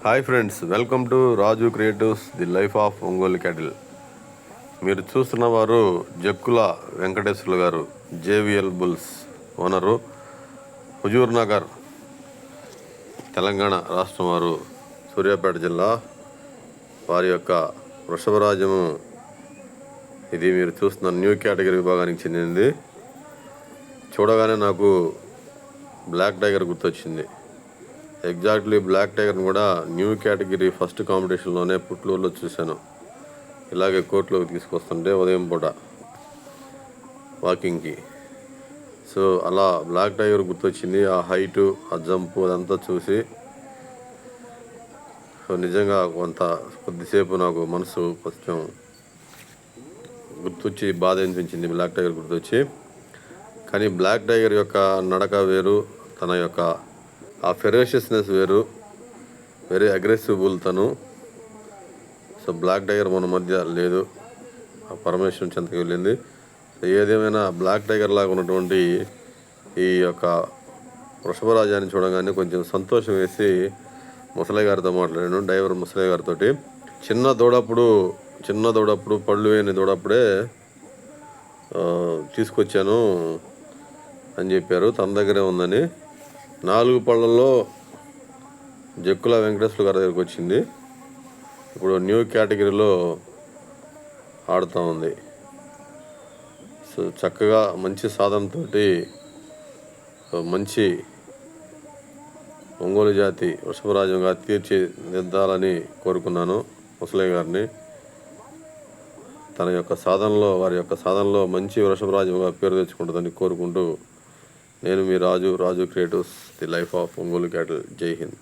Hi friends, welcome to Raju creatives the life of Ongole cattle. మీరు చూస్తున్న వారు జక్కుల వెంకటేశ్వర్లు గారు, JVL bulls owner, Huzur Nagar, Telangana రాష్ట్రం వారు, సూర్యాపేట జిల్లా. వారి యొక్క వృషభరాజము ఇది మీరు చూస్తున్న న్యూ కేటగిరీ విభాగానికి చెందింది. చూడగానే నాకు బ్లాక్ టైగర్ గుర్తొచ్చింది. ఎగ్జాక్ట్లీ బ్లాక్ టైగర్ని కూడా న్యూ కేటగిరీ ఫస్ట్ కాంపిటీషన్లోనే పుట్లూరులో చూశాను. ఇలాగే కోర్టులోకి తీసుకొస్తుంటే ఉదయం పూట వాకింగ్కి. సో అలా బ్లాక్ టైగర్ గుర్తొచ్చింది. ఆ హైటు, ఆ జంపు అదంతా చూసి నిజంగా కొద్దిసేపు నాకు మనసు కొంచెం గుర్తొచ్చి బాధ అనిపించింది. బ్లాక్ టైగర్ గుర్తొచ్చి. కానీ బ్లాక్ టైగర్ యొక్క నడక వేరు, తన యొక్క ఆ ఫెరోషియస్నెస్ వేరు, వెరీ అగ్రెసివ్ తను. సో బ్లాక్ టైగర్ మన మధ్య లేదు, ఆ పరమేశ్వరం చెంతకి వెళ్ళింది. సో ఏదేమైనా బ్లాక్ టైగర్ లాగా ఉన్నటువంటి ఈ యొక్క వృషభరాజాన్ని చూడగానే కొంచెం సంతోషం వేసి ముసలయ్య గారితో మాట్లాడాను, డ్రైవర్ ముసలయ్య గారితో. చిన్న దూడప్పుడు పళ్ళు వేయని దూడప్పుడే తీసుకొచ్చాను అని చెప్పారు. తన దగ్గరే ఉందని. 4 పళ్ళల్లో జక్కుల వెంకటేశ్వర గారి దగ్గరికి వచ్చింది. ఇప్పుడు న్యూ కేటగిరీలో ఆడుతూ ఉంది. సో చక్కగా మంచి సాధనతో మంచి ఒంగోలు జాతి వృషభరాజంగా తీర్చిదిద్దాలని కోరుకున్నాను ముసలయ్య గారిని. వారి యొక్క సాధనలో మంచి వృషభరాజంగా పేరు తెచ్చుకుంటుందని కోరుకుంటూ నేను మీ Raju creatives the life of Ongole cattle. Jai Hind.